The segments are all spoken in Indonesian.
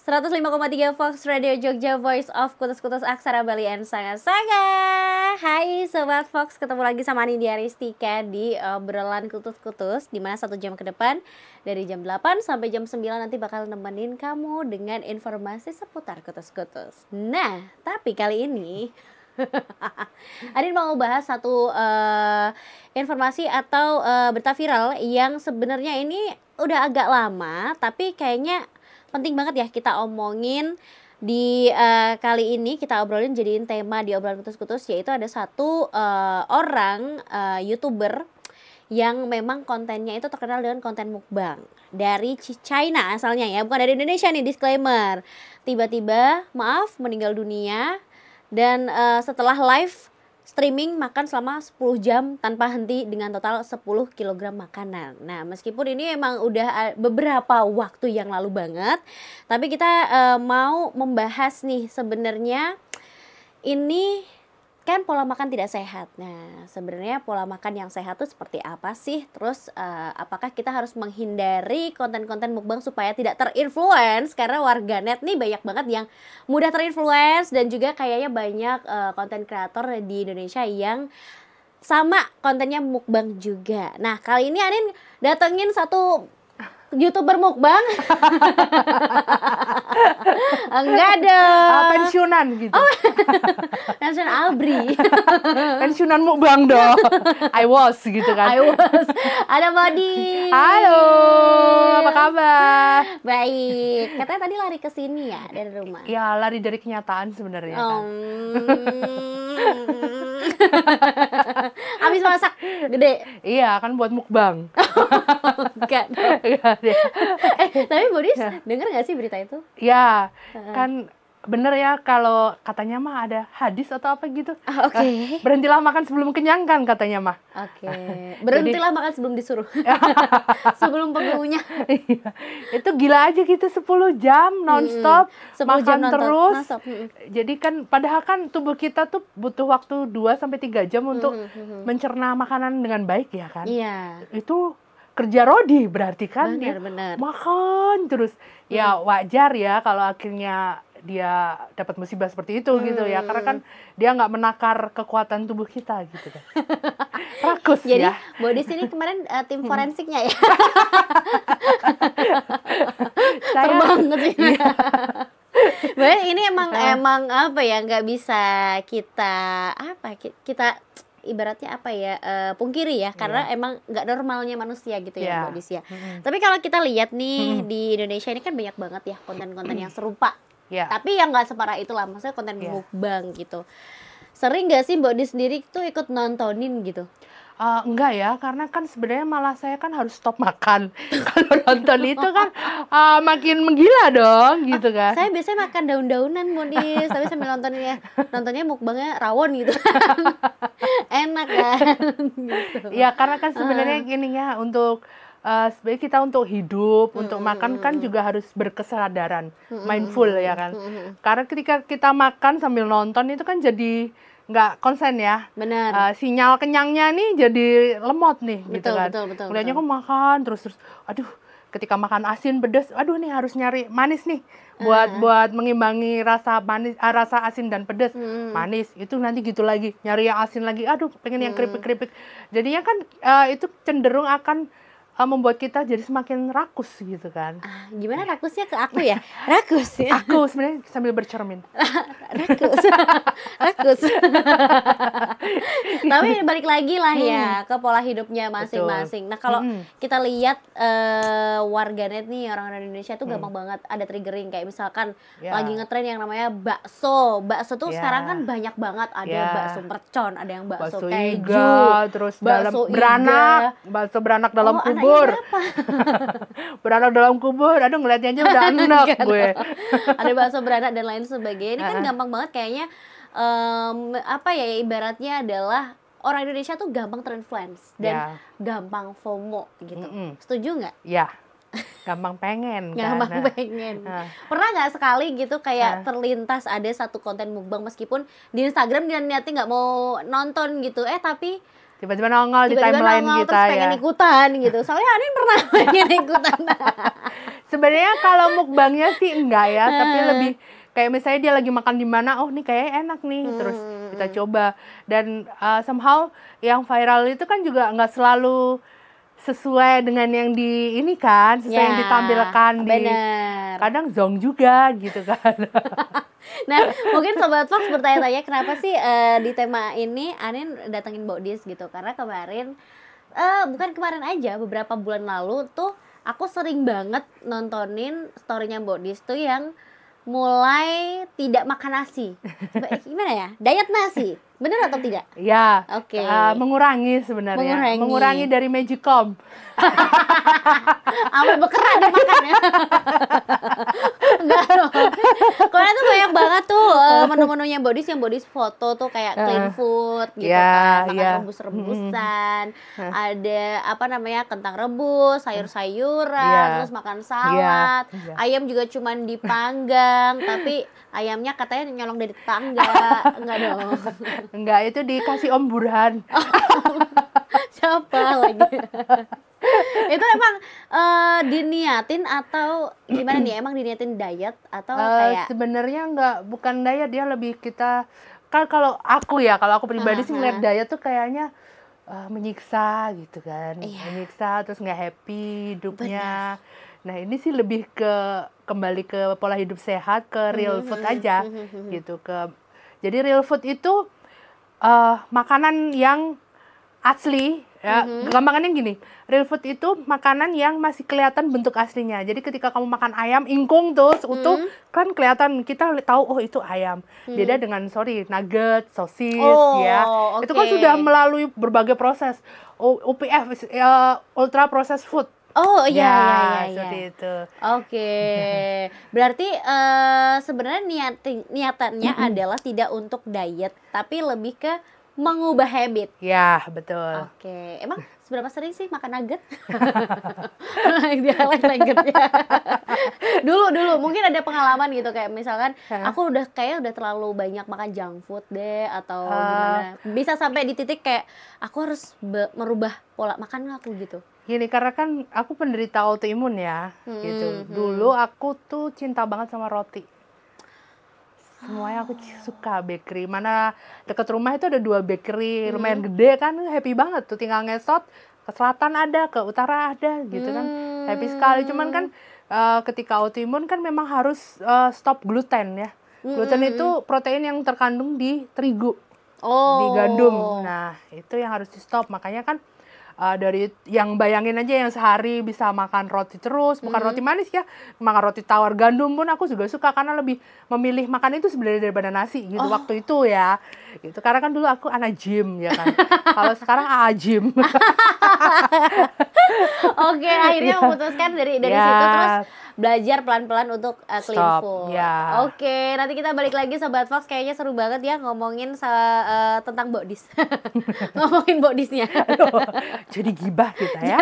105,3 Fox Radio Jogja, Voice of Kutus-Kutus Aksara Bali and Sanga-Sanga. Hai Sobat Fox, ketemu lagi sama Nindya Ristika di obrolan kutus-kutus, dimana 1 jam ke depan dari jam 8 sampai jam 9 nanti bakal nemenin kamu dengan informasi seputar kutus-kutus. Nah, tapi kali ini Adin mau bahas satu informasi atau berita viral yang sebenarnya ini udah agak lama, tapi kayaknya penting banget ya kita omongin di kali ini. Kita obrolin jadiin tema di obrolan kutus-kutus, yaitu ada satu orang YouTuber yang memang kontennya itu terkenal dengan konten mukbang dari China asalnya ya, bukan dari Indonesia nih, disclaimer. Tiba-tiba maaf meninggal dunia dan setelah live streaming makan selama 10 jam tanpa henti dengan total 10 kg makanan. Nah, meskipun ini emang udah beberapa waktu yang lalu banget, tapi kita mau membahas nih sebenarnya ini kan pola makan tidak sehat. Nah, sebenarnya pola makan yang sehat itu seperti apa sih? Terus apakah kita harus menghindari konten-konten mukbang supaya tidak terinfluence? Karena warganet nih banyak banget yang mudah terinfluence, dan juga kayaknya banyak konten kreator di Indonesia yang sama kontennya mukbang juga. Nah, kali ini Anin datengin satu YouTuber mukbang. Enggak dong. Pensiunan gitu. Oh, pensiunan ABRI. Pensiunan mukbang dong. I was gitu kan. I was. Ada Body. Halo, apa kabar? Baik. Katanya tadi lari ke sini ya dari rumah. Ya, lari dari kenyataan sebenarnya kan. Habis masak gede. Iya, kan buat mukbang. Enggak. Tapi Bodis denger gak sih berita itu? Ya, kan bener ya kalau katanya mah ada hadis atau apa gitu. Oke. Berhentilah makan sebelum kenyang kan katanya mah. Oke. Berhentilah makan sebelum disuruh. Sebelum pengeluhnya. Iya. Itu gila aja gitu 10 jam nonstop, 10 makan jam terus. nonstop. Jadi kan padahal kan tubuh kita tuh butuh waktu 2 sampai 3 jam untuk mencerna makanan dengan baik ya kan. Iya. Itu kerja Rodi berarti kan benar. makan terus. Ya wajar ya kalau akhirnya dia dapat musibah seperti itu gitu ya, karena kan dia nggak menakar kekuatan tubuh kita gitu kan. Rakus. Jadi, ya. Bodis ini kemarin tim forensiknya ya. Saya banget sih. Iya. Bahkan ini emang apa ya, nggak bisa kita ibaratnya apa ya, pungkiri ya, karena emang nggak normalnya manusia gitu ya Bodis ya. Tapi kalau kita lihat nih di Indonesia ini kan banyak banget ya konten-konten yang serupa. Tapi yang nggak separah itulah, maksudnya konten mukbang gitu. Sering nggak sih Bodis sendiri tuh ikut nontonin gitu? Enggak ya, karena kan sebenarnya malah saya kan harus stop makan. Kalau nonton itu kan makin menggila dong gitu kan. Saya biasanya makan daun-daunan Bodis, tapi sambil nontonnya mukbangnya rawon gitu. Enak kan gitu. Ya karena kan sebenarnya gini ya, untuk sebenarnya kita untuk hidup, untuk makan kan juga harus berkesadaran, mindful ya kan. Karena ketika kita makan sambil nonton itu kan jadi nggak konsen ya. Benar. Sinyal kenyangnya nih jadi lemot nih gitu kan. Betul. Kelihatannya kok makan terus, aduh, ketika makan asin pedas, aduh nih harus nyari manis nih buat mengimbangi rasa manis, rasa asin dan pedas. Manis itu nanti gitu lagi, nyari yang asin lagi, aduh pengen yang keripik-keripik. Jadinya kan itu cenderung akan membuat kita jadi semakin rakus gitu kan. Gimana rakusnya ke aku ya? Rakus ya? Aku sebenarnya sambil bercermin. Rakus. Tapi balik lagi lah ya ke pola hidupnya masing-masing. Nah, kalau kita lihat warganet nih, orang-orang Indonesia tuh gampang banget ada triggering, kayak misalkan lagi ngetren yang namanya bakso. Bakso tuh sekarang kan banyak banget, ada bakso mercon, ada yang bakso keju, iga, terus bakso bakso beranak dalam kubur. Beranak dalam kubur. Aduh, ngeliatnya aja udah enak gue. Ada bakso beranak dan lain sebagainya. Ini kan gampang banget kayaknya, apa ya, ibaratnya adalah orang Indonesia tuh gampang terinfluence dan gampang FOMO gitu. Setuju nggak? Ya, gampang pengen. Gampang pengen. Pernah nggak sekali gitu kayak terlintas ada satu konten mukbang, meskipun di Instagram dia niatnya nggak mau nonton gitu, tapi tiba-tiba nongol di tiba-tiba timeline nongol kita terus pengen ya. ikutan gitu. Soalnya Anin pernah pengen ikutan. Sebenarnya kalau mukbangnya sih enggak ya, tapi lebih kayak misalnya dia lagi makan di mana, oh nih kayaknya enak nih, terus kita coba. Dan somehow yang viral itu kan juga nggak selalu sesuai dengan yang di ini kan, sesuai yang ditampilkan di. Bener. Kadang zong juga gitu kan. Nah, mungkin Sobat Fox bertanya-tanya kenapa sih di tema ini Anin datengin Bodis gitu. Karena kemarin, bukan kemarin aja, beberapa bulan lalu tuh aku sering banget nontonin story-nya Bodis tuh yang mulai tidak makan nasi. Gimana ya? Diet nasi. Bener atau tidak? Ya, Oke. mengurangi sebenarnya. Mengurangi dari Magicom. Sampai bekeran dia makannya. Enggak dong. Karena tuh banyak banget tuh menu-menunya Bodis yang Bodis foto tuh kayak clean food gitu kan. Makan rebus-rebusan. Ada apa namanya? Kentang rebus, sayur-sayuran, terus makan salad. Ayam juga cuman dipanggang, tapi ayamnya katanya nyolong dari tetangga. Enggak dong. Enggak, itu dikasih Om Burhan. Siapa lagi? Itu emang diniatin atau gimana nih? Emang diniatin diet atau kayak? Sebenarnya bukan diet, dia lebih kita kan kalau aku pribadi sih ngeliat diet tuh kayaknya menyiksa gitu kan, menyiksa terus nggak happy hidupnya. Nah ini sih lebih kembali ke pola hidup sehat, ke real food aja gitu. Jadi real food itu makanan yang asli ya. Gampangannya gini, real food itu makanan yang masih kelihatan bentuk aslinya. Jadi ketika kamu makan ayam ingkung terus utuh kan kelihatan, kita tahu oh itu ayam. Beda dengan nugget, sosis ya. Itu kan sudah melalui berbagai proses. UPF ultra processed food. Oh iya. Seperti itu. Oke. Berarti sebenarnya niatannya adalah tidak untuk diet, tapi lebih ke mengubah habit. Ya, betul. Oke. Emang seberapa sering sih makan nugget? Dia nuggetnya. Dulu mungkin ada pengalaman gitu kayak misalkan aku udah terlalu banyak makan junk food deh atau gimana. Bisa sampai di titik kayak aku harus merubah pola makan aku gitu. Gini, karena kan aku penderita autoimun ya, gitu. Dulu aku tuh cinta banget sama roti. Semuanya aku suka bakery. Mana deket rumah itu ada 2 bakery, lumayan gede kan, happy banget tuh. Tinggal ngesot, ke selatan ada, ke utara ada, gitu kan. Happy sekali. Cuman kan ketika autoimun kan memang harus stop gluten ya. Gluten itu protein yang terkandung di terigu, di gandum. Nah, itu yang harus di stop. Makanya kan dari yang bayangin aja yang sehari bisa makan roti terus, bukan roti manis ya, makan roti tawar gandum pun aku juga suka karena lebih memilih makan itu sebenarnya daripada nasi gitu waktu itu ya. Gitu. Karena kan dulu aku anak gym ya kan. Kalau sekarang gym. Oke, akhirnya memutuskan dari situ terus belajar pelan-pelan untuk clean food. Oke, nanti kita balik lagi Sobat Fox, kayaknya seru banget ya ngomongin tentang Bodis. Ngomongin Bodisnya. Jadi gibah kita ya.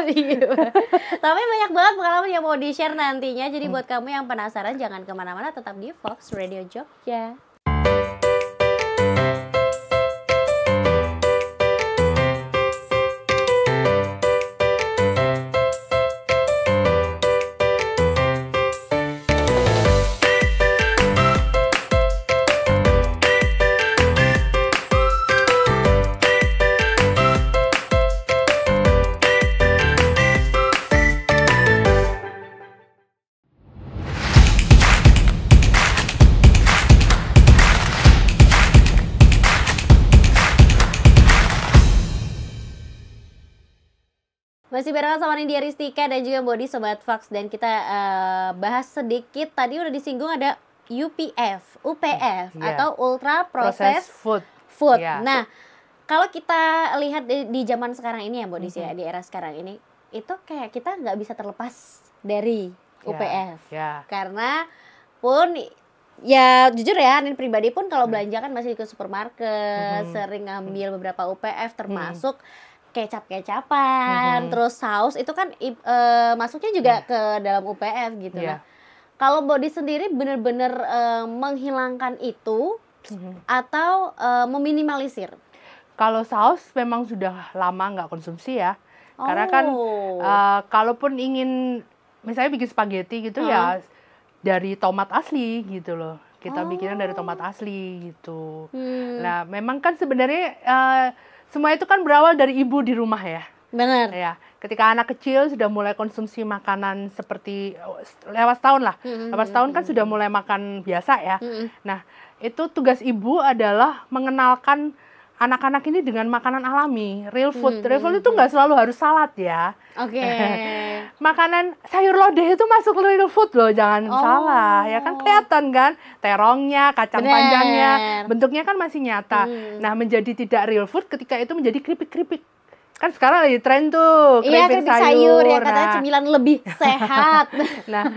Tapi banyak banget pengalaman yang mau di-share nantinya. Jadi buat kamu yang penasaran jangan kemana-mana, tetap di Fox Radio Jogja. Masih barengan sama Nindya Ristika dan juga Bodis Sobat Fox, dan kita bahas sedikit, tadi udah disinggung ada UPF atau Ultra Processed Food. Nah, kalau kita lihat di zaman sekarang ini ya Bodis ya, di era sekarang ini, itu kayak kita nggak bisa terlepas dari UPF. Karena pun ya jujur ya, Anin pribadi pun kalau belanja kan masih ke supermarket, sering ngambil beberapa UPF termasuk kecap-kecapan, terus saus itu kan masuknya juga ke dalam UPF gitu. Nah, kalau Bodis sendiri benar-benar menghilangkan itu atau meminimalisir? Kalau saus memang sudah lama nggak konsumsi ya. Karena kan kalaupun ingin misalnya bikin spaghetti gitu ya dari tomat asli gitu loh. Kita bikinnya dari tomat asli gitu. Nah, memang kan sebenarnya semua itu kan berawal dari ibu di rumah ya. Benar. Ya, ketika anak kecil sudah mulai konsumsi makanan seperti lewat setahun lah. Lewat setahun kan sudah mulai makan biasa ya. Nah, itu tugas ibu adalah mengenalkan anak-anak ini dengan makanan alami, real food. Real food itu nggak selalu harus salad ya. Oke. Makanan sayur lodeh itu masuk real food loh, jangan salah. Ya kan kelihatan kan, terongnya, kacang panjangnya, bentuknya kan masih nyata. Nah, menjadi tidak real food ketika itu menjadi keripik-keripik. Kan sekarang lagi tren tuh keripik sayur ya, katanya cemilan lebih sehat. Nah,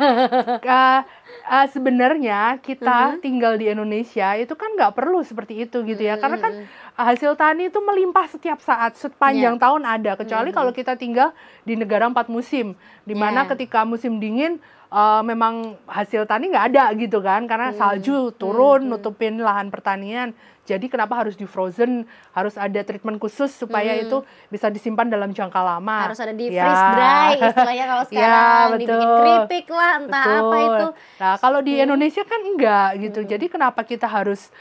sebenarnya kita tinggal di Indonesia itu kan nggak perlu seperti itu gitu ya, karena kan hasil tani itu melimpah setiap saat sepanjang tahun ada, kecuali kalau kita tinggal di negara 4 musim, di mana ketika musim dingin memang hasil tani nggak ada gitu kan, karena salju turun nutupin lahan pertanian. Jadi kenapa harus di frozen, harus ada treatment khusus supaya itu bisa disimpan dalam jangka lama. Harus ada di freeze dry istilahnya kalau sekarang, dibikin keripik lah, entah apa itu. Nah, kalau di Indonesia kan enggak gitu. Jadi kenapa kita harus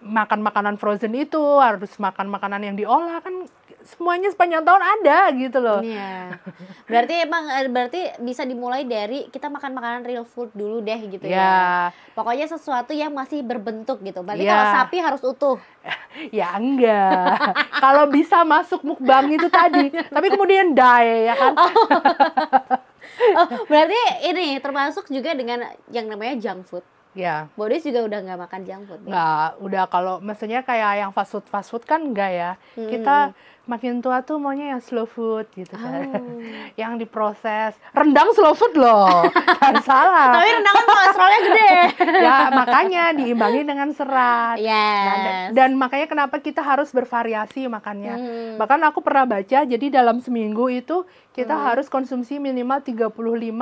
makan makanan frozen itu, harus makan makanan yang diolah, kan semuanya sepanjang tahun ada gitu loh. Iya. Berarti bisa dimulai dari kita makan makanan real food dulu deh gitu ya. Pokoknya sesuatu yang masih berbentuk gitu. Berarti kalau sapi harus utuh. Ya enggak. Kalau bisa masuk mukbang itu tadi, tapi kemudian die ya kan. Berarti ini termasuk juga dengan yang namanya junk food. Ya. Bodis juga udah nggak makan junk food. Nggak, udah kalau maksudnya kayak yang fast food kan enggak ya. Kita makin tua tuh maunya yang slow food gitu kan. Yang diproses. Rendang slow food loh. Jangan salah. Tapi rendang kan kolesterolnya gede. Ya, makanya diimbangi dengan serat. Yes. Dan makanya kenapa kita harus bervariasi makannya. Bahkan aku pernah baca, jadi dalam seminggu itu kita harus konsumsi minimal 35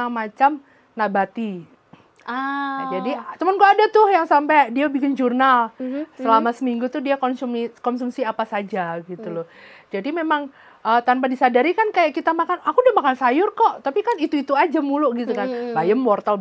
macam nabati. Nah, jadi temanku ada tuh yang sampai dia bikin jurnal selama seminggu tuh dia konsumsi apa saja gitu loh. Jadi memang tanpa disadari kan kayak kita makan, aku udah makan sayur kok, tapi kan itu aja mulu gitu kan. Bayam, wortel,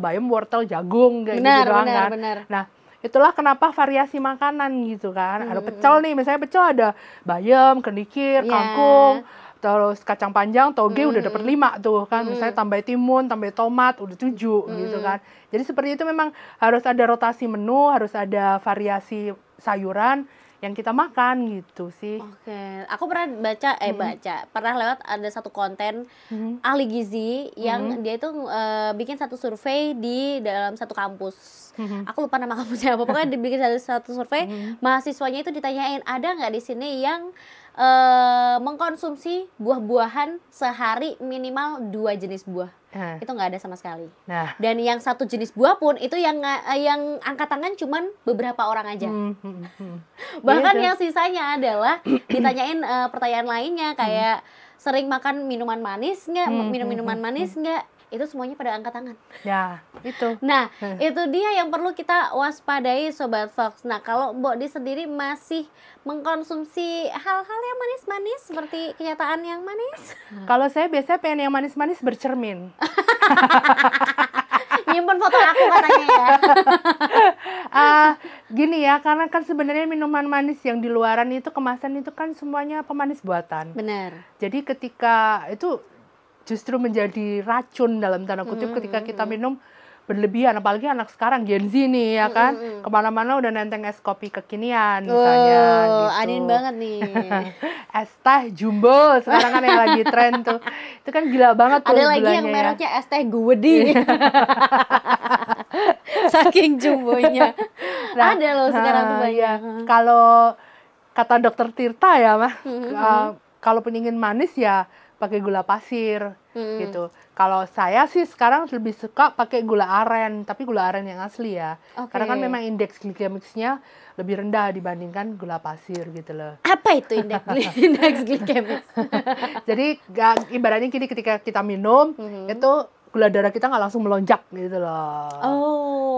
jagung kayak gitu doang kan. Nah, itulah kenapa variasi makanan gitu kan. Ada pecel nih, misalnya pecel ada bayam, kenikir, kangkung, terus kacang panjang, toge udah dapat 5 tuh kan. Misalnya tambah timun, tambah tomat, udah 7 gitu kan. Jadi seperti itu memang harus ada rotasi menu, harus ada variasi sayuran yang kita makan gitu sih. Oke, aku pernah pernah lewat ada satu konten ahli gizi yang dia itu bikin satu survei di dalam satu kampus. Aku lupa nama kampusnya apa, pokoknya dibikin satu survei, mahasiswanya itu ditanyain ada nggak di sini yang mengkonsumsi buah-buahan sehari minimal 2 jenis buah. Itu nggak ada sama sekali. Dan yang satu jenis buah pun itu yang angkat tangan cuman beberapa orang aja. Bahkan yang sisanya adalah ditanyain pertanyaan lainnya kayak sering makan minuman manis nggak, minum minuman manis nggak, itu semuanya pada angkat tangan. Ya, itu. Nah, itu dia yang perlu kita waspadai Sobat Fox. Nah, kalau Mbok Di sendiri masih mengkonsumsi hal-hal yang manis-manis seperti kenyataan yang manis? Kalau saya biasanya pengen yang manis-manis bercermin. Nyimpen foto aku katanya ya. Gini ya, karena kan sebenarnya minuman manis yang di luaran itu kemasan itu kan semuanya pemanis buatan. Benar. Jadi ketika itu justru menjadi racun dalam tanda kutip ketika kita minum berlebihan, apalagi anak sekarang Gen Z nih ya kan, kemana-mana udah nenteng es kopi kekinian misalnya gitu. Adin banget nih. Es teh jumbo sekarang kan yang lagi tren tuh, itu kan gila banget tuh. Ada lagi yang mereknya es teh guwedi. Saking jumbonya. Nah, ada loh sekarang tuh banyak. Ya. Kalau kata dokter Tirta ya mah, kalaupun ingin manis ya pakai gula pasir gitu. Kalau saya sih sekarang lebih suka pakai gula aren, tapi gula aren yang asli ya. Karena kan memang indeks glikemiknya lebih rendah dibandingkan gula pasir gitu loh. Apa itu indeks glikemik? Jadi ibaratnya gini, ketika kita minum itu gula darah kita nggak langsung melonjak gitu loh.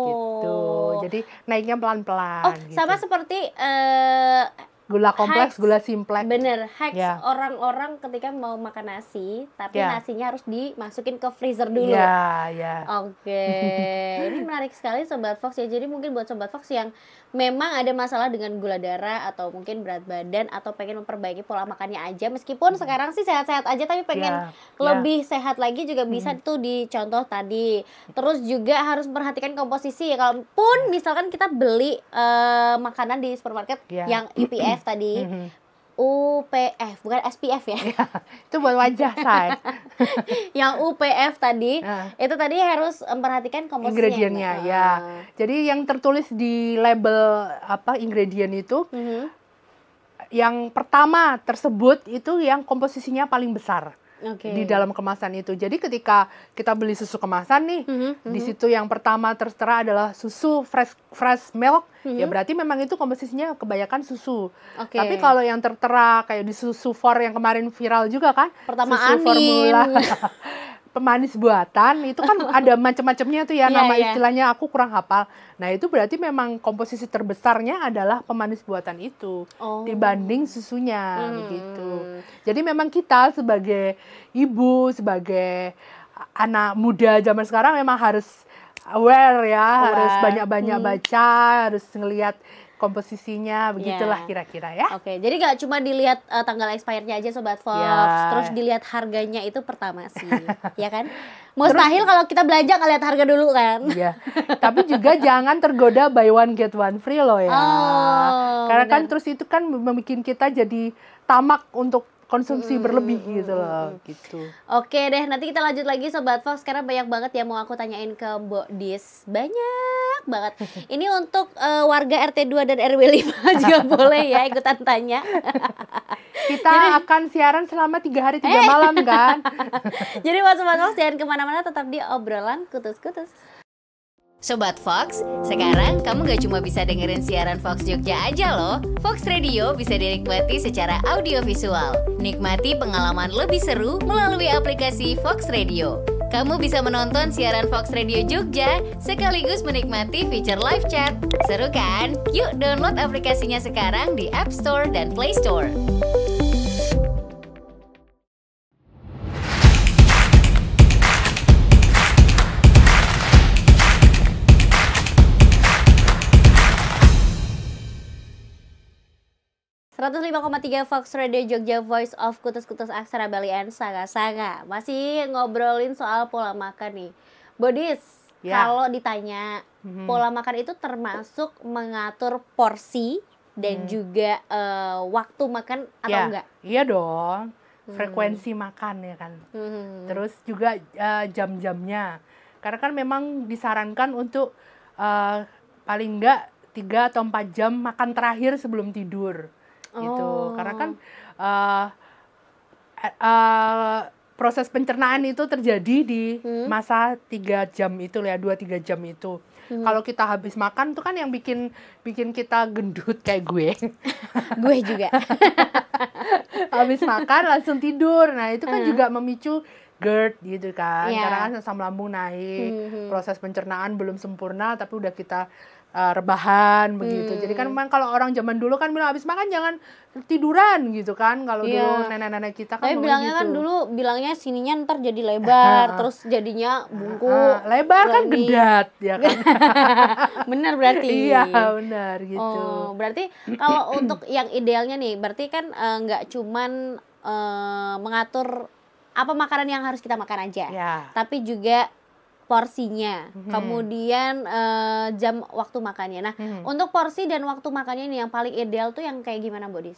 Gitu. Jadi naiknya pelan-pelan. Gitu. Sama seperti Gula kompleks, hacks. gula simpleks. Bener, hacks Ya. orang-orang ketika mau makan nasi, tapi Ya. nasinya harus dimasukin ke freezer dulu. Ya. Oke, ini menarik sekali Sobat Fox ya. Jadi mungkin buat Sobat Fox yang memang ada masalah dengan gula darah atau mungkin berat badan atau pengen memperbaiki pola makannya aja, meskipun sekarang sih sehat-sehat aja tapi pengen lebih sehat lagi juga bisa tuh dicontoh tadi. Terus juga harus memperhatikan komposisi ya. Kalaupun misalkan kita beli makanan di supermarket yang UPF tadi, UPF bukan SPF ya. Itu buat wajah saya. Yang UPF tadi itu tadi harus memperhatikan komposisinya. Ingredientnya ya. Jadi yang tertulis di label ingredient itu yang pertama tersebut itu yang komposisinya paling besar. Di dalam kemasan itu. Jadi ketika kita beli susu kemasan nih, di situ yang pertama tertera adalah susu fresh milk, ya berarti memang itu komposisinya kebanyakan susu. Tapi kalau yang tertera kayak di susu for yang kemarin viral juga kan, pertama susu formula pemanis buatan itu kan ada macam-macamnya tuh ya, nama istilahnya aku kurang hafal. Nah itu berarti memang komposisi terbesarnya adalah pemanis buatan itu dibanding susunya begitu. Jadi memang kita sebagai ibu, sebagai anak muda zaman sekarang memang harus aware ya, harus banyak-banyak baca, harus ngelihat komposisinya, begitulah kira-kira ya. Jadi gak cuma dilihat tanggal expirednya aja Sobat Fox, terus dilihat harganya itu pertama sih, ya kan? Mustahil kalau kita belanja nggak lihat harga dulu kan? Iya. Tapi juga jangan tergoda buy one get one free loh ya. Karena kan terus itu kan membuat kita jadi tamak untuk konsumsi berlebih gitu loh, gitu. Oke deh, nanti kita lanjut lagi Sobat Fox karena banyak banget yang mau aku tanyain ke Mbok Dis. Banyak banget. Ini untuk warga RT 2 dan RW 5 juga boleh ya ikutan tanya. Kita akan siaran selama 3 hari 3 malam kan. Jadi buat Sobat Fox jangan kemana-mana, tetap di obrolan kutus-kutus. Sobat Fox, sekarang kamu gak cuma bisa dengerin siaran Fox Jogja aja loh. Fox Radio bisa dinikmati secara audiovisual. Nikmati pengalaman lebih seru melalui aplikasi Fox Radio. Kamu bisa menonton siaran Fox Radio Jogja sekaligus menikmati fitur live chat. Seru kan? Yuk download aplikasinya sekarang di App Store dan Play Store. .3 Fox Radio Jogja, Voice of Kutus-Kutus Aksara Bali and Saga-Saga. Masih ngobrolin soal pola makan nih Bodis, kalau ditanya pola makan itu termasuk mengatur porsi dan juga waktu makan atau enggak? Iya dong, frekuensi makan ya kan. Terus juga jam-jamnya, karena kan memang disarankan untuk paling enggak 3 atau 4 jam makan terakhir sebelum tidur. Gitu. Karena kan proses pencernaan itu terjadi di masa 3 jam itu ya, 2-3 jam itu. Kalau kita habis makan tuh kan yang bikin kita gendut kayak gue. Gue juga. Habis makan langsung tidur. Nah, itu kan juga memicu GERD gitu kan. Karena kan asam lambung naik, proses pencernaan belum sempurna tapi udah kita rebahan begitu. Jadi kan memang kalau orang zaman dulu kan bilang habis makan jangan tiduran gitu kan. Kalau dulu nenek-nenek kita kan bilangnya gitu. Kan dulu bilangnya sininya ntar jadi lebar, terus jadinya bungkuk. Lebar kan gedat ya kan. Benar berarti. Iya, benar gitu. Berarti kalau untuk yang idealnya nih, berarti kan nggak cuman mengatur apa makanan yang harus kita makan aja. Tapi juga porsinya, kemudian jam waktu makannya. Nah, untuk porsi dan waktu makannya ini yang paling ideal tuh yang kayak gimana, Bodis?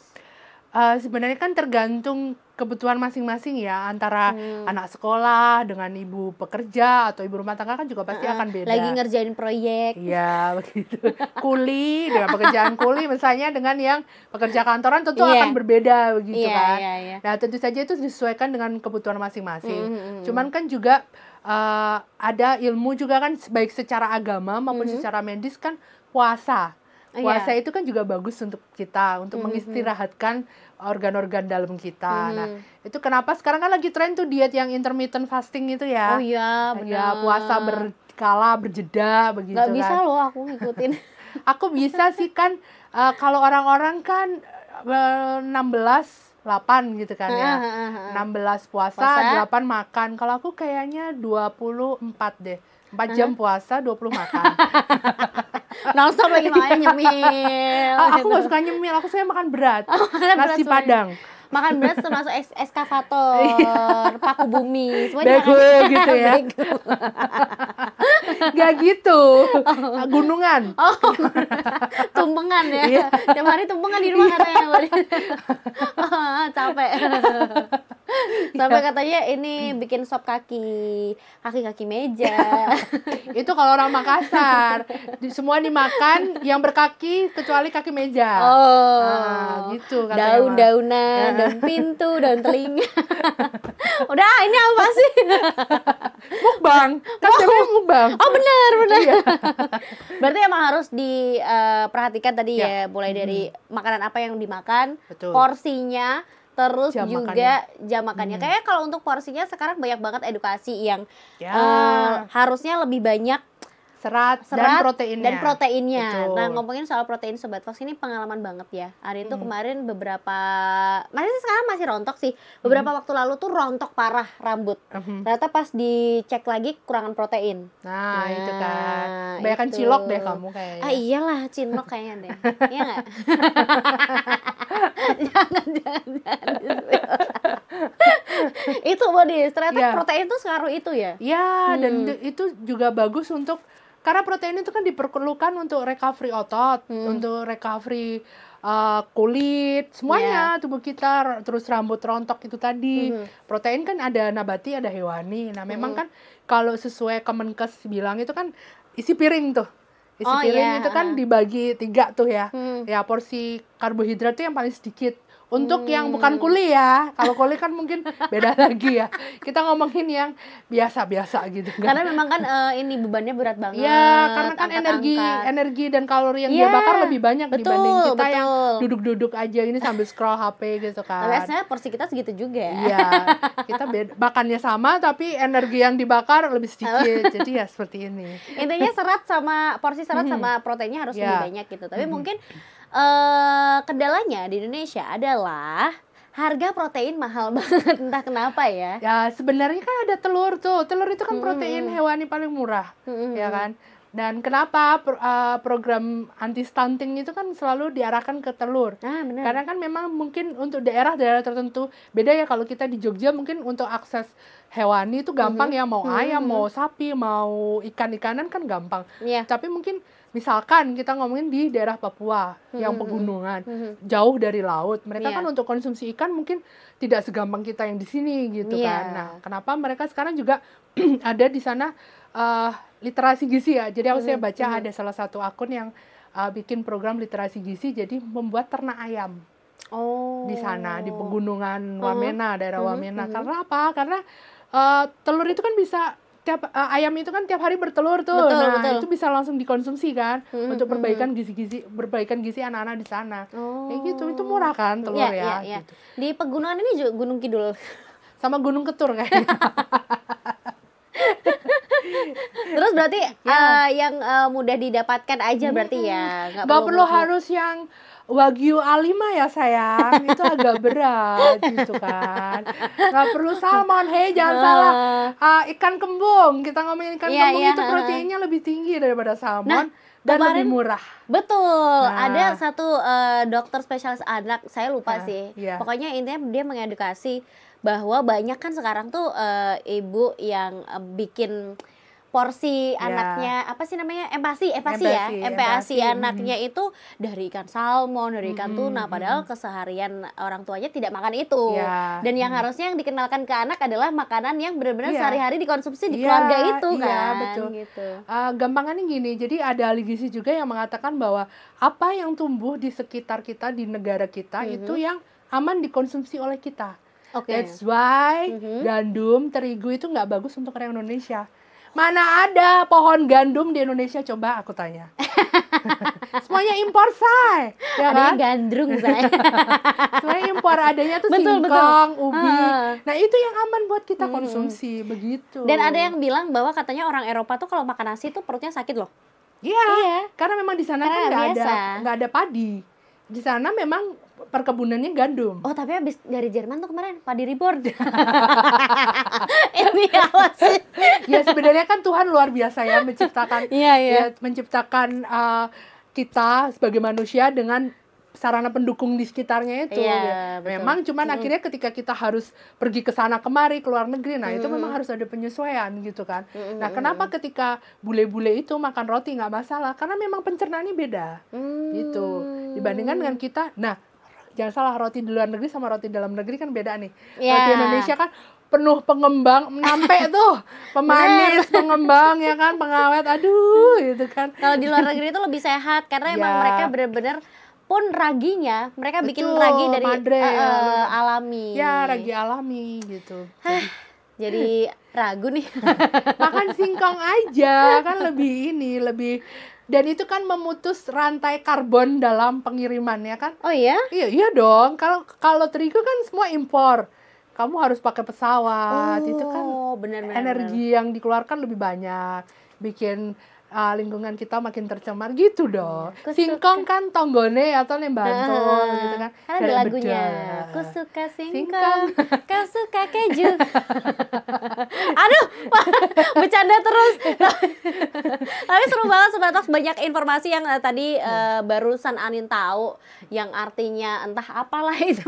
Sebenarnya kan tergantung kebutuhan masing-masing ya, antara anak sekolah dengan ibu pekerja atau ibu rumah tangga kan juga pasti akan beda. Lagi ngerjain proyek. Iya, begitu. Kuli dengan pekerjaan kuli misalnya dengan yang pekerja kantoran tentu akan berbeda begitu kan. Nah, tentu saja itu disesuaikan dengan kebutuhan masing-masing. Cuman kan juga ada ilmu juga kan, baik secara agama maupun secara medis kan puasa. Puasa itu kan juga bagus untuk kita, untuk mengistirahatkan organ-organ dalam kita. Nah, itu kenapa sekarang kan lagi tren tuh diet yang intermittent fasting itu ya. Oh iya, benar. Ya, puasa berkala, berjeda begitu. Gak bisa loh aku ngikutin. Aku bisa sih kan, kalau orang-orang kan 16-8 gitu kan ya. 16 puasa, 8 makan. Kalau aku kayaknya 24 deh. 4 jam puasa, 20 makan. Non-stop lagi makanya nyemil. Aku gak suka nyemil, aku suka makan berat. Nasi Padang. Makan berat termasuk eskavator, paku bumi, semua Bego gitu ya. Gak gitu. Gunungan. Oh, tumpengan ya. Iya. Tiap hari tumpengan di rumah katanya. Capek. Sampai katanya ini bikin sop kaki meja. Itu kalau orang Makassar. Semua dimakan yang berkaki kecuali kaki meja. Oh. Gitu katanya. Daun-daunan, daun pintu, daun telinga. Udah, ini apa sih? Mukbang. Kan namanya mukbang. Oh, benar. Iya. Berarti emang harus diperhatikan tadi ya, mulai dari makanan apa yang dimakan, Betul. porsinya, terus Jam juga jam makannya. Kayaknya kalau untuk porsinya sekarang banyak banget edukasi yang Ya. harusnya lebih banyak Serat dan proteinnya. Betul. Nah, ngomongin soal protein Sobat Fox, ini pengalaman banget ya. Ari itu kemarin sekarang masih rontok sih. Beberapa waktu lalu tuh rontok parah rambut. Ternyata pas dicek lagi kekurangan protein. Nah, itu kan. Kebanyakan itu. cilok deh kamu kayaknya. Ah iyalah, cinlok kayaknya deh. Iya nggak? jangan. Itu Bodis, ternyata Iya. protein tuh sengaruh itu ya? Ya, dan itu juga bagus untuk, karena protein itu kan diperlukan untuk recovery otot, untuk recovery kulit, semuanya tubuh kita, terus rambut rontok itu tadi. Protein kan ada nabati, ada hewani. Nah, memang kan kalau sesuai Kemenkes bilang itu kan isi piring tuh. Isi piring itu kan dibagi 3 tuh ya. Ya, porsi karbohidrat itu yang paling sedikit. Untuk yang bukan kuli ya. Kalau kuli kan mungkin beda lagi ya. Kita ngomongin yang biasa-biasa gitu kan. Karena memang kan ini bebannya berat banget. Ya, karena kan energi dan kalori yang dia bakar lebih banyak dibanding kita yang duduk-duduk aja ini sambil scroll HP gitu kan. Tapi sebenarnya porsi kita segitu juga. Iya, kita makannya sama tapi energi yang dibakar lebih sedikit. Jadi ya seperti ini. Intinya porsi serat sama proteinnya harus lebih banyak gitu. Tapi mungkin kendalanya di Indonesia adalah harga protein mahal banget, entah kenapa ya. Ya, sebenarnya kan ada telur tuh. Telur itu kan protein hewani paling murah, ya kan? Dan kenapa program anti stunting itu kan selalu diarahkan ke telur? Benar. Karena kan memang mungkin untuk daerah-daerah tertentu beda ya. Kalau kita di Jogja mungkin untuk akses hewani itu gampang ya, mau ayam, mau sapi, mau ikan-ikanan kan gampang. Tapi mungkin misalkan kita ngomongin di daerah Papua yang pegunungan, jauh dari laut, mereka kan untuk konsumsi ikan mungkin tidak segampang kita yang di sini gitu kan. Nah, kenapa mereka sekarang juga ada di sana literasi gizi ya. Jadi saya baca ada salah satu akun yang bikin program literasi gizi, jadi membuat ternak ayam di sana di pegunungan Wamena, daerah Wamena. Karena apa? Karena telur itu kan bisa ayam itu kan tiap hari bertelur tuh. Betul. Itu bisa langsung dikonsumsi kan untuk perbaikan gizi anak-anak di sana. Kayak gitu. Itu murah kan telur ya. Gitu. Di pegunungan ini juga Gunung Kidul sama Gunung Ketur kayaknya. Terus berarti yang mudah didapatkan aja berarti ya. Nggak perlu harus yang Wagyu A5 ya sayang, itu agak berat gitu kan. Nggak perlu salmon, jangan salah. Ikan kembung, kita ngomongin ikan kembung itu proteinnya lebih tinggi daripada salmon dan lebih murah. Betul, ada satu dokter spesialis anak, saya lupa sih. Pokoknya intinya dia mengedukasi bahwa banyak kan sekarang tuh ibu yang bikin porsi anaknya, apa sih namanya, empasi anaknya itu dari ikan salmon, dari ikan tuna, padahal keseharian orang tuanya tidak makan itu. Dan yang harusnya yang dikenalkan ke anak adalah makanan yang benar-benar sehari-hari dikonsumsi di keluarga itu kan. Betul. Gitu. Gampangannya gini, jadi ada ahli gizi juga yang mengatakan bahwa apa yang tumbuh di sekitar kita, di negara kita itu yang aman dikonsumsi oleh kita. That's why gandum, terigu itu nggak bagus untuk orang Indonesia. Mana ada pohon gandum di Indonesia, coba aku tanya. Semuanya impor, say. Ya adanya kan? gandrung, say. Semuanya impor, adanya tuh singkong, ubi. Nah, itu yang aman buat kita konsumsi, begitu. Dan ada yang bilang bahwa katanya orang Eropa tuh kalau makan nasi tuh perutnya sakit loh. Iya, karena memang di sana kan nggak ada padi. Di sana memang perkebunannya gandum. Oh, tapi habis dari Jerman tuh kemarin padi reborn. Ini apa sih? Ya sebenarnya kan Tuhan luar biasa ya menciptakan Iya. ya, menciptakan kita sebagai manusia dengan sarana pendukung di sekitarnya itu. Iya, Ya. betul. Memang cuman akhirnya ketika kita harus pergi ke sana kemari ke luar negeri, nah itu memang harus ada penyesuaian gitu kan. Nah, kenapa ketika bule-bule itu makan roti nggak masalah? Karena memang pencernaannya beda. Gitu. Dibandingkan dengan kita. Nah, jangan salah, roti di luar negeri sama roti dalam negeri kan beda nih. Iya. Roti Indonesia kan penuh pengembang, nyampe tuh pemanis, pengembang ya kan, pengawet, aduh gitu kan. Kalau di luar negeri itu lebih sehat karena emang Ya. mereka bener-bener pun raginya mereka bikin Betul, ragi dari madre, alami. Ya, ragi alami gitu. Jadi ragu nih. Makan singkong aja kan lebih dan itu kan memutus rantai karbon dalam pengiriman ya kan. Oh iya? Iya dong. Kalau terigu kan semua impor. Kamu harus pakai pesawat. Itu kan benar. energi yang dikeluarkan lebih banyak. Bikin lingkungan kita makin tercemar gitu dong. Aku Singkong kan tonggone atau lembanto gitu kan. Kan ada Dari lagunya. bedah. Aku suka Singkong. singkong, kau suka keju. Aduh, bercanda terus. Tapi seru banget Sobat Fox, banyak informasi yang tadi barusan Anin tahu yang artinya entah apalah itu.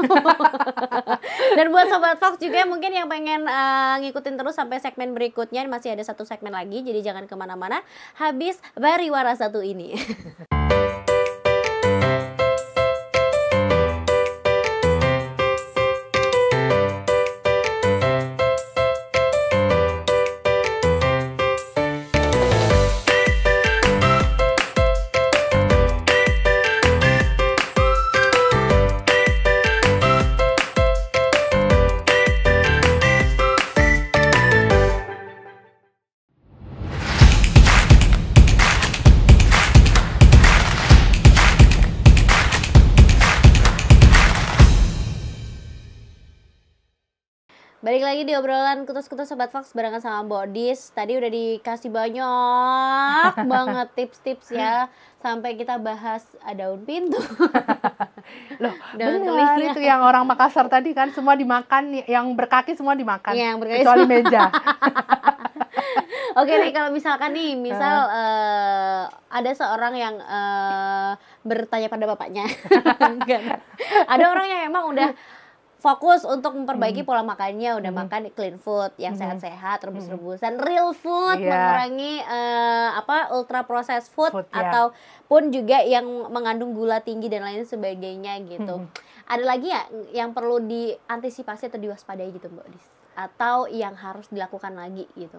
Dan buat Sobat Fox juga mungkin yang pengen ngikutin terus sampai segmen berikutnya, masih ada satu segmen lagi, jadi jangan kemana-mana habis Bariwara satu ini. Balik lagi di obrolan kutus-kutus Sobat Fox barengan sama Mbok Dis. Tadi udah dikasih banyak banget tips-tips ya. Sampai kita bahas daun pintu. Loh, Daun benar telinga. itu yang orang Makassar tadi kan semua dimakan, yang berkaki semua dimakan. Iya, yang berkaki kecuali semua. meja. Oke nih, kalau misalkan nih, misal ada seorang yang bertanya pada bapaknya. Enggak. Ada orang yang emang udah fokus untuk memperbaiki pola makannya, udah makan clean food yang sehat-sehat, rebus-rebusan, real food, Iya. mengurangi ultra processed food, Food, ya. ataupun juga yang mengandung gula tinggi dan lain sebagainya gitu. Ada lagi ya yang perlu diantisipasi atau diwaspadai gitu Mbak Dis? Atau yang harus dilakukan lagi gitu?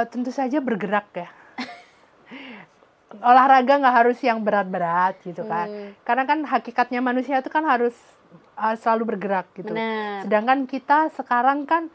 Tentu saja bergerak ya. Olahraga nggak harus yang berat-berat gitu kan. Karena kan hakikatnya manusia itu kan harus selalu bergerak gitu. Benar. Sedangkan kita sekarang kan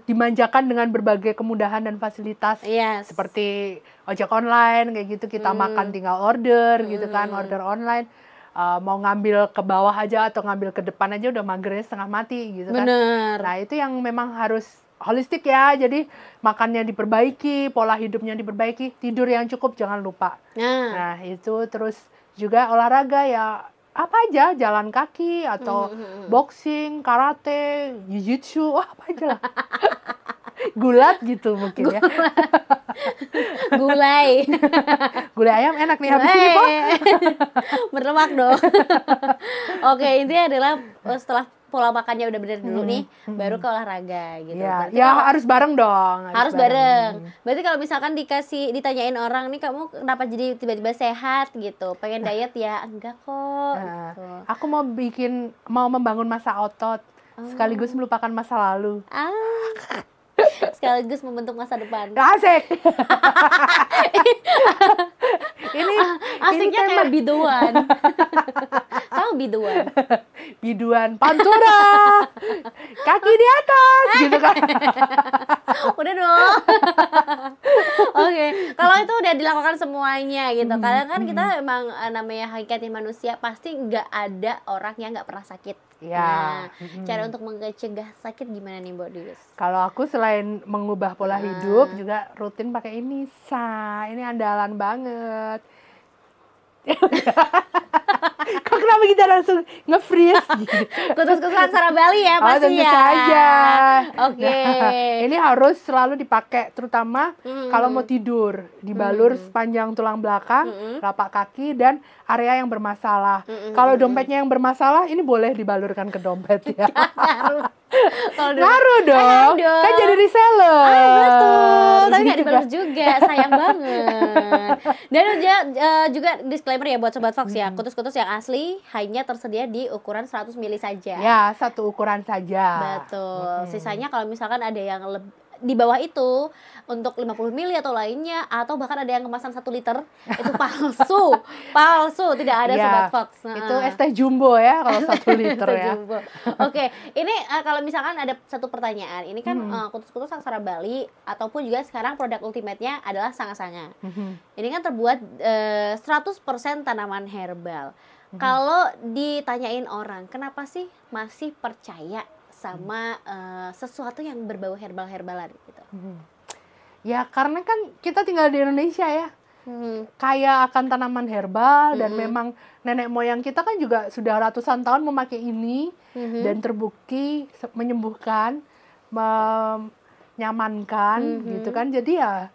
dimanjakan dengan berbagai kemudahan dan fasilitas. Yes. Seperti ojek online kayak gitu, kita makan tinggal order gitu kan, order online. Mau ngambil ke bawah aja atau ngambil ke depan aja udah magernya setengah mati gitu kan. Bener. Nah itu yang memang harus holistik ya, jadi makannya diperbaiki, pola hidupnya diperbaiki, tidur yang cukup jangan lupa. Nah itu terus juga olahraga ya apa aja, jalan kaki atau boxing, karate, jiu-jitsu, apa aja lah. Gulat gitu mungkin ya. Gulai. Gulai ayam enak nih habis ini, Po. Berlemak dong. Oke, intinya adalah setelah pola makannya udah bener dulu nih, baru ke olahraga gitu. Ya, Berarti ya kalau- harus bareng dong. harus bareng. Berarti kalau misalkan ditanyain orang nih, kamu kenapa jadi tiba-tiba sehat gitu? Pengen diet ya? Enggak kok. Nah, Gitu. aku mau membangun masa otot sekaligus melupakan masa lalu. Sekaligus membentuk masa depan. Asik. ini Asiknya tema kayak biduan. Kamu biduan. biduan pantura. Kaki di atas gitu kan. Udah dong. Oke, kalau itu udah dilakukan semuanya gitu. Kadang kan kita emang namanya hakikatnya manusia, pasti nggak ada orang yang nggak pernah sakit. Ya. Nah, cara untuk mencegah sakit gimana nih Mbak Dius? Kalau aku selain mengubah pola hidup juga rutin pakai ini, ini andalan banget. Kok kenapa kita langsung nge-freeze gitu? Kutus-kutus aksara Bali ya pasti tentu ya. saja. Oke. Nah, ini harus selalu dipakai terutama kalau mau tidur, dibalur sepanjang tulang belakang, telapak kaki dan area yang bermasalah. Kalau dompetnya yang bermasalah, ini boleh dibalurkan ke dompet ya. Ngaruh dong. Kan jadi reseller. Betul, tapi nggak Gitu dibalur kan. juga, sayang banget. Dan juga disclaimer ya buat Sobat Fox ya, kutus-kutus yang asli hanya tersedia di ukuran 100 mili saja. Ya, satu ukuran saja. Betul. Sisanya kalau misalkan ada yang di bawah itu untuk 50 mili atau lainnya, atau bahkan ada yang kemasan 1 liter, itu palsu, tidak ada Ya, Sobat Fox. itu es teh jumbo ya kalau 1 liter ya. Jumbo. Oke, ini kalau misalkan ada satu pertanyaan, ini kan kutus-kutus aksara Bali ataupun juga sekarang produk ultimate-nya adalah sanga-sanga. Ini kan terbuat 100% tanaman herbal. Kalau ditanyain orang, kenapa sih masih percaya sama sesuatu yang berbau herbal-herbalan gitu? Ya karena kan kita tinggal di Indonesia ya. Kaya akan tanaman herbal dan memang nenek moyang kita kan juga sudah ratusan tahun memakai ini dan terbukti menyembuhkan, menyamankan gitu kan. Jadi ya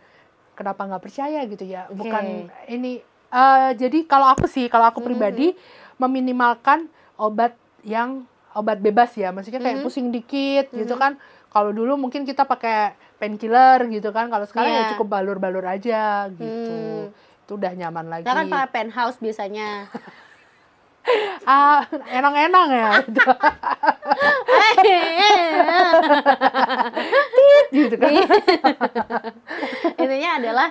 kenapa nggak percaya gitu ya? Bukan ini. Jadi kalau aku pribadi meminimalkan obat bebas ya, maksudnya kayak pusing dikit gitu kan. Kalau dulu mungkin kita pakai painkiller gitu kan, kalau sekarang ya cukup balur-balur aja gitu. Itu udah nyaman lagi. Kita kan pakai penthouse biasanya. Enang-enang ya gitu. Gitu kan. Intinya adalah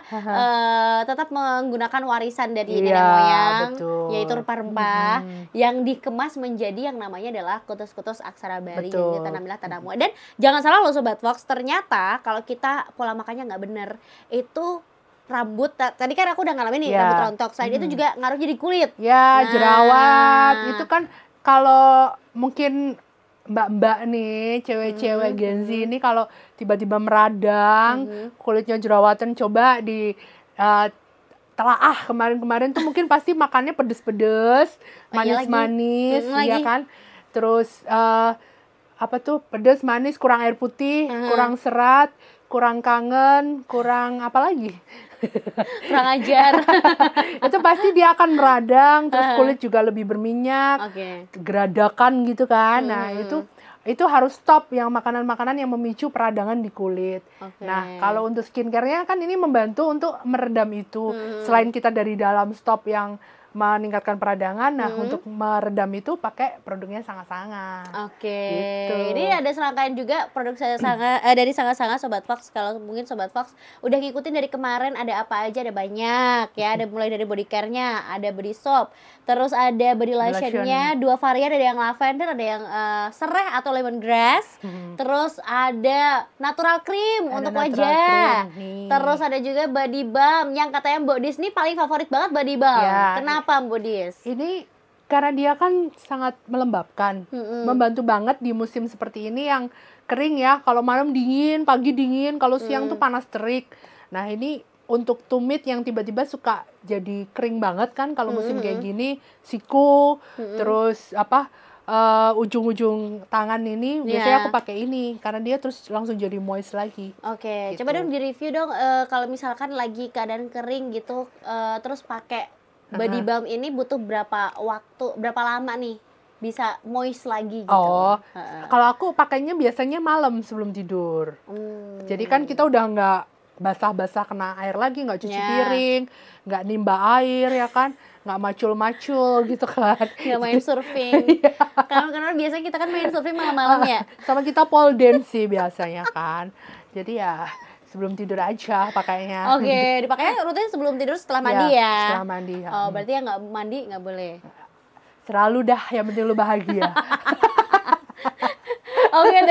tetap menggunakan warisan dari nenek moyang, betul. yaitu rempah-rempah yang dikemas menjadi yang namanya adalah kutus-kutus aksara Bali. Jadi tanamilah tanamu. Dan jangan salah loh Sobat Fox, ternyata kalau kita pola makannya nggak bener, itu rambut, tadi kan aku udah ngalamin nih rambut rontok, selain itu juga ngaruh jadi kulit. Ya, jerawat, itu kan kalau mungkin mbak-mbak nih, cewek-cewek Gen Z ini kalau tiba-tiba meradang, kulitnya jerawatan, coba di telaah kemarin-kemarin tuh mungkin pasti makannya pedes-pedes, manis-manis, ya kan? Terus apa tuh, pedes, manis, kurang air putih, kurang serat, kurang kangen, kurang apa lagi? Kurang ajar. Itu pasti dia akan meradang, terus kulit juga lebih berminyak, geradakan gitu kan. Nah itu harus stop yang makanan-makanan yang memicu peradangan di kulit. Nah kalau untuk skincare-nya kan ini membantu untuk meredam itu. Selain kita dari dalam stop yang meningkatkan peradangan, nah untuk meredam itu pakai produknya Sanga-Sanga. Gitu. Ini ada serangkaian juga produk Sanga dari Sanga-Sanga Sobat Fox. Kalau mungkin Sobat Fox udah ngikutin dari kemarin, ada apa aja, ada banyak ya. Ada mulai dari body care-nya, ada body soap, terus ada body lotion-nya, 2 varian, ada yang lavender, ada yang serai atau lemongrass. Terus ada natural cream untuk wajah. Terus ada juga body balm yang katanya Mbok Dis nih paling favorit banget body balm. Kenapa Mbok Dis? Ini karena dia kan sangat melembabkan, membantu banget di musim seperti ini yang kering ya. Kalau malam dingin, pagi dingin, kalau siang tuh panas terik. Nah ini untuk tumit yang tiba-tiba suka jadi kering banget kan kalau musim kayak gini, siku, terus apa ujung-ujung tangan ini biasanya aku pakai ini karena dia terus langsung jadi moist lagi. Gitu. Coba dong di-review dong kalau misalkan lagi keadaan kering gitu, terus pakai body balm ini butuh berapa lama nih bisa moist lagi gitu? Kalau aku pakainya biasanya malam sebelum tidur. Jadi kan kita udah nggak basah-basah kena air lagi, nggak cuci piring, nggak nimba air ya kan, nggak macul-macul gitu kan. Nggak main surfing. Karena biasanya kita kan main surfing malam-malam ya. Sama kita pole dance sih biasanya kan. Jadi ya sebelum tidur aja pakainya. Dipakainya rutin sebelum tidur setelah mandi ya? Setelah mandi. Berarti yang nggak mandi nggak boleh? Selalu dah, yang penting lu bahagia. Oke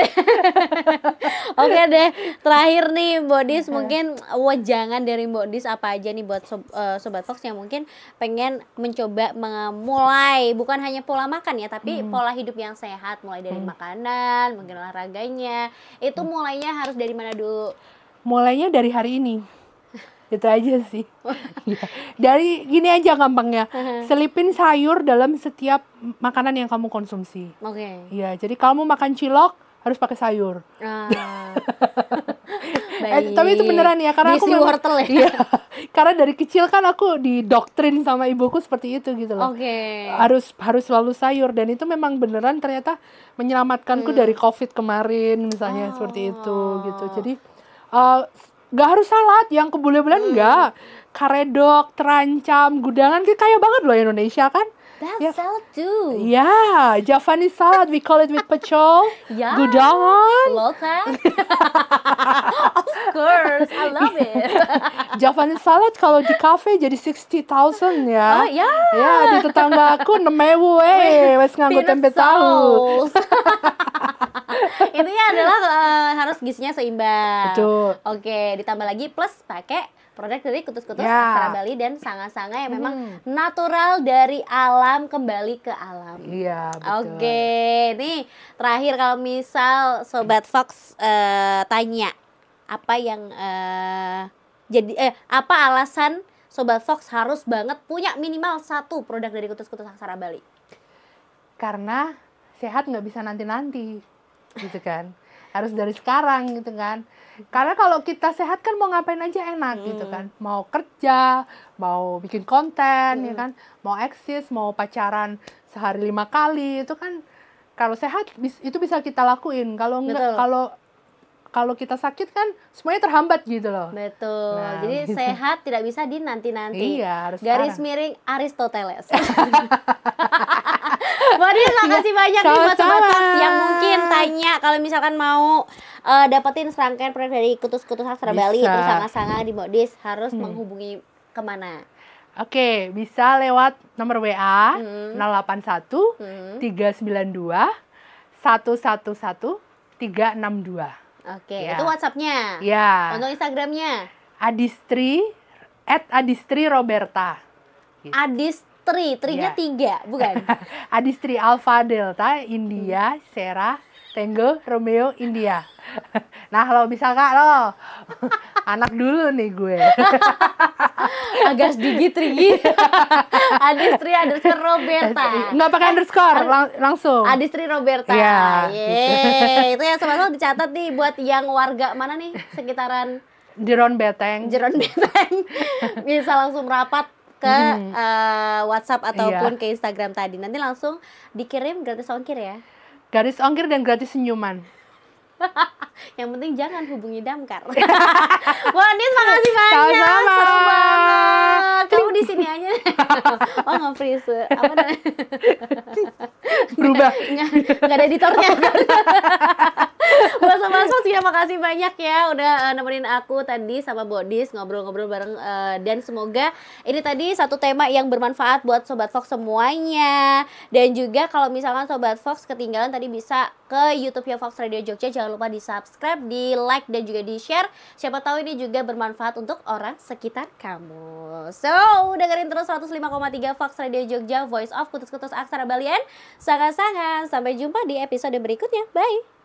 deh. Terakhir nih Mbok Dis, mungkin wejangan dari Mbok Dis apa aja nih buat Sobat Fox yang mungkin pengen mencoba memulai bukan hanya pola makan ya, tapi pola hidup yang sehat, mulai dari makanan, mungkin olahraganya. Itu mulainya harus dari mana dulu? Mulainya dari hari ini. Itu aja sih. Ya. Dari gini aja gampangnya, selipin sayur dalam setiap makanan yang kamu konsumsi. Oke. Iya, jadi kamu makan cilok harus pakai sayur. Tapi itu beneran ya, karena Diisi aku memang, wortel ya? iya, karena dari kecil kan aku didoktrin sama ibuku seperti itu gitu loh. Oke. Harus selalu sayur, dan itu memang beneran ternyata menyelamatkanku dari COVID kemarin misalnya, seperti itu gitu. Jadi nggak harus salad yang kebulan-bulan, nggak. Karedok, terancam, gudangan, kaya banget loh Indonesia kan. That's salad too. Yeah, Javanese salad, we call it with pecel, Yeah. gudangan. Loka. Of course, I love it. Javanese salad kalau di cafe jadi 60,000 ya. Oh, ya. Ya, di tetangga aku 6.000 wes nganggo tempe tahu. Sauce. Intinya adalah harus gizinya seimbang. Betul. Oke, ditambah lagi plus pakai produk dari kutus-kutus Ya. Aksara Bali dan sanga-sanga yang memang natural dari alam kembali ke alam. Iya, betul. Oke, nih terakhir kalau misal Sobat Fox tanya apa yang apa alasan Sobat Fox harus banget punya minimal 1 produk dari kutus-kutus Aksara Bali? Karena sehat nggak bisa nanti-nanti, gitu kan. Harus dari sekarang gitu kan. Karena kalau kita sehat kan mau ngapain aja enak gitu kan. Mau kerja, mau bikin konten ya kan, mau eksis, mau pacaran sehari 5 kali, itu kan kalau sehat itu bisa kita lakuin. Kalau enggak, kalau kita sakit kan semuanya terhambat gitu loh. Betul. Nah, Jadi gitu. sehat tidak bisa dinanti-nanti. Iya, harus Garis sekarang. miring Aristoteles. Modis, makasih banyak nih buat Sobat sama-sama. Fox yang mungkin tanya kalau misalkan mau dapetin serangkaian produk dari kutus-kutus Aksara Bali, Bisa. terus sanga-sanga di Modis, harus menghubungi kemana? Oke, bisa lewat nomor WA 081 392 111 362. Oke, Ya. itu WhatsApp-nya. Ya, Untuk Instagram-nya Adistri @AdistriRoberta. Adistri, trinya Ya. 3, bukan? Adistri Alpha Delta India Sierra Tango Romeo India. Nah, lo bisa Kak lo. Anak dulu nih gue. Agak sedikit Rigi. Adistri Roberta. Nggak pakai underscore, langsung. Adistri Roberta. Iya, Yeay. Itu ya sobat-sobat dicatat nih buat yang warga mana nih sekitaran Jeron Beteng. Jeron Beteng. Bisa langsung merapat ke WhatsApp ataupun ke Instagram tadi. Nanti langsung dikirim gratis ongkir ya. Garis ongkir dan gratis senyuman. Yang penting jangan hubungi damkar. Wah, Nis, makasih banyak. Sama-sama. Seru banget. Kamu di sini aja. Oh, nge-freeze. Apa namanya? Berubah. Nggak ada editornya. Buat Sobat Fox ya, makasih banyak ya udah nemenin aku tadi sama Bodis ngobrol-ngobrol bareng, dan semoga ini tadi satu tema yang bermanfaat buat Sobat Fox semuanya. Dan juga kalau misalkan Sobat Fox ketinggalan tadi bisa ke YouTube-nya Fox Radio Jogja, jangan lupa di-subscribe, di-like dan juga di-share. Siapa tahu ini juga bermanfaat untuk orang sekitar kamu. So, dengerin terus 105,3 Fox Radio Jogja, Voice of Kutus-Kutus Aksara Balian. Sangat-sangat sampai jumpa di episode berikutnya. Bye.